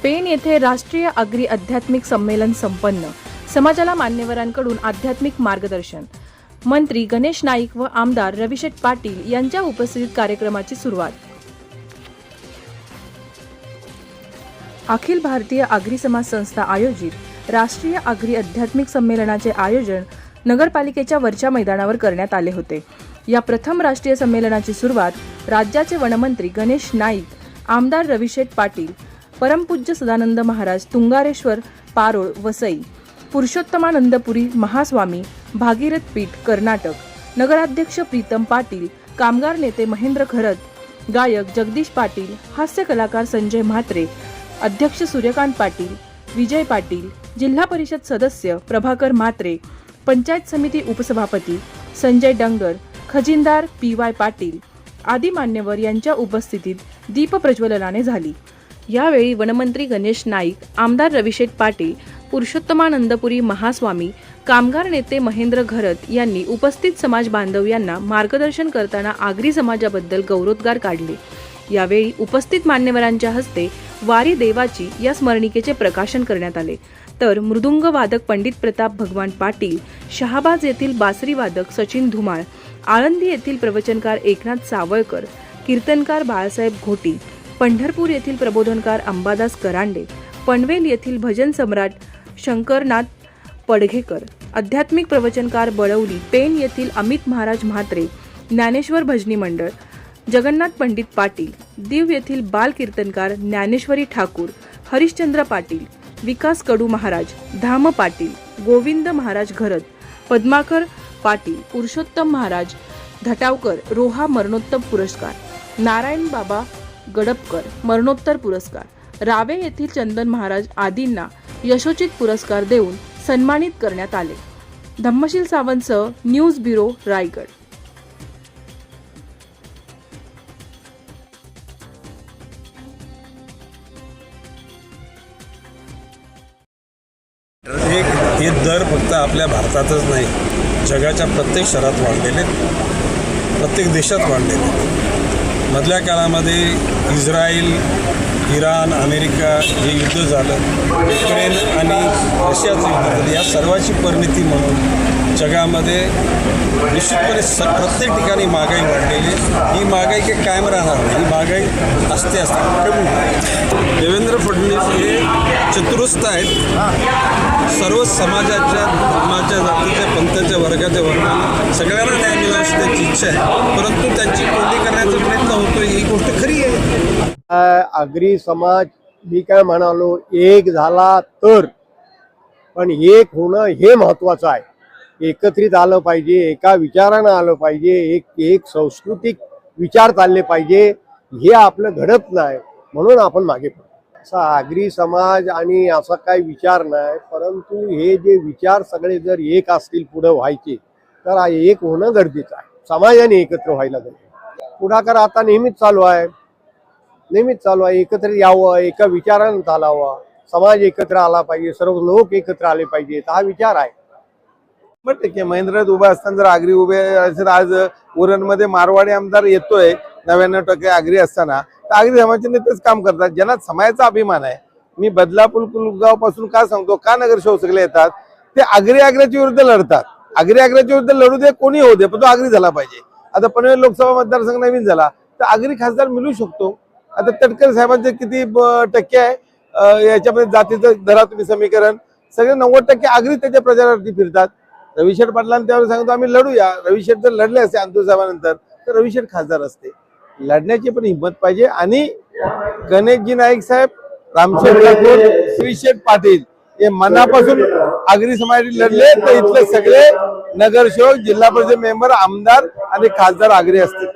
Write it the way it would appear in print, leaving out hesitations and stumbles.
पेण येथे राष्ट्रीय आगरी आध्यात्मिक संमेलन संपन्न। समाजाला मान्यवरांकडून आध्यात्मिक मार्गदर्शन। मंत्री गणेश नाईक व आमदार रविशेठ पाटील यांच्या उपस्थितीत कार्यक्रमाची सुरुवात। अखिल भारतीय आगरी समाज संस्था आयोजित राष्ट्रीय आगरी आध्यात्मिक संमेलनाचे आयोजन नगरपालिकेच्या वरच्या मैदानावर करण्यात आले होते। या प्रथम राष्ट्रीय संमेलनाची सुरुवात राज्याचे वनमंत्री गणेश नाईक, आमदार रविशेठ पाटील, परमपूज्य सदानंद महाराज तुंगारेश्वर पारोळ वसई, पुरुषोत्तमानंदपुरी महास्वामी भागीरथ पीठ कर्नाटक, नगराध्यक्ष प्रीतम पाटील, कामगार नेते महेंद्र खरत, गायक जगदीश पाटील, हास्य कलाकार संजय म्हात्रे, अध्यक्ष सूर्यकांत पाटील, विजय पाटील, जिल्हा परिषद सदस्य प्रभाकर म्हात्रे, पंचायत समिती उपसभापती संजय डंगर, खजिनदार PY पाटील आदी मान्यवर यांच्या उपस्थितीत दीप प्रज्वलनाने झाली। यावेळी वनमंत्री गणेश नाईक, आमदार रविशेठ पाटील, पुरुषोत्तमानंदपुरी महास्वामी, कामगार नेते महेंद्र घरत यांनी उपस्थित समाज बांधव यांना मार्गदर्शन करताना आगरी समाजाबद्दल गौरवोद्गार काढले। यावेळी उपस्थित मान्यवरांच्या हस्ते वारी देवाची या स्मरणिकेचे प्रकाशन करण्यात आले। तर मृदुंग वादक पंडित प्रताप भगवान पाटील, शहाबाज येथील बासरी वादक सचिन धुमाळ, आळंदी येथील प्रवचनकार एकनाथ सावळकर, कीर्तनकार बाळासाहेब घोटी, पंढरपूर येथील प्रबोधनकार अंबादास करांडे, पनवेल येथील भजन सम्राट शंकरनाथ पडघेकर, आध्यात्मिक प्रवचनकार बळवली पेण येथील अमित महाराज म्हात्रे, ज्ञानेश्वर भजनी मंडळ, जगन्नाथ पंडित पाटील, दीव येथील बाल कीर्तनकार ज्ञानेश्वरी ठाकूर, हरिश्चंद्र पाटील, विकास कडू महाराज, धाम पाटील, गोविंद महाराज घरत, पद्माकर पाटील, पुरुषोत्तम महाराज धटावकर रोहा मरणोत्तर पुरस्कार, नारायण बाबा गडपकर मरणोत्तर पुरस्कार, रावे येथील चंदन महाराज आदींना यशोचित पुरस्कार देऊन सन्मानित करण्यात आले। धम्मशील सावंतसह न्यूज ब्युरो रायगड। हे दर फक्त आपल्या भारतातच नाही, जगाच्या प्रत्येक शहरात वाढलेले, प्रत्येक देशात वाढलेले। मधल्या काळामध्ये इस्रायल, इराण, अमेरिका हे युद्ध झालं, युक्रेन आणि रशियाचं युद्ध झालं, या सर्वाची परिणती म्हणून जगामध्ये निश्चितपणे प्रत्येक ठिकाणी महागाई वाढलेली। ही महागाई काही कायम राहणार नाही, ही महागाई असते देवेंद्र फडणवीस हे चतुरस्थ आहेत। सर्व समाजाच्या, धर्माच्या, जातीच्या, पंथाच्या, वर्गाच्या वर्गाला सगळ्यांना न्याय मिळावा अशी त्यांची इच्छा आहे, परंतु त्यांची कोंडी करण्याचा प्रयत्न होतोय, ही गोष्ट खरी आहे। आगरी समाज मी काय म्हणालो, एक झाला तर, पण एक होणं हे महत्वाचं आहे। एकत्रित आलं पाहिजे, एका विचारानं आलं पाहिजे, एक सांस्कृतिक विचार चालले पाहिजे, हे आपलं घडत नाही म्हणून आपण मागे पडतो। असा आगरी समाज आणि असा काही विचार नाही, परंतु हे जे विचार सगळे जर एक असतील पुढे व्हायचे तर एक होणं गरजेचं आहे। समाजाने एकत्र व्हायला पाहिजे। पुढाकार आता नेहमीच चालू आहे, एकत्र यावं, एका विचारानं चालावं, समाज एकत्र आला पाहिजे, सर्व लोक एकत्र आले पाहिजेत, हा विचार आहे। पण ठीक आहे, महेंद्रात उभे असताना जर आगरी उभे असेल, आज उरणमध्ये मारवाडी आमदार येतोय 99% आगरी असताना, तर आगरी समाजाचे नेतेच काम करतात, ज्यांना समाजाचा अभिमान आहे। मी बदलापूर कुलगाव पासून का सांगतो, का नगरसेवक सगळे येतात, ते आगऱ्याच्या विरुद्ध लढतात। आगऱ्याच्या विरुद्ध लढू दे, कोणी होऊ दे, पण तो आगरी झाला पाहिजे। आता पनवेल लोकसभा मतदारसंघ नवीन झाला तर आगरी खासदार मिळू शकतो। आता तटकरे साहेबांचे किती टक्के आहे याच्यामध्ये जातीचं धरा तुम्ही समीकरण, सगळे 90% आगरी त्याच्या प्रचारावरती फिरतात। रविशेठ पाटलांना त्यावर सांगतो आम्ही लढूया, रविशेठ जर लढले असते अंतुर साहेबांनंतर तर रविशेठ खासदार असते। लढण्याची पण हिंमत पाहिजे। आणि गणेशजी नाईक साहेब, रामशेठ ठाकूर, रविशेठ पाटील हे मनापासून आगरी समाजासाठी लढले तर इथले सगळे नगरसेवक, जिल्हा परिषद मेंबर, आमदार आणि खासदार आगरी असतील।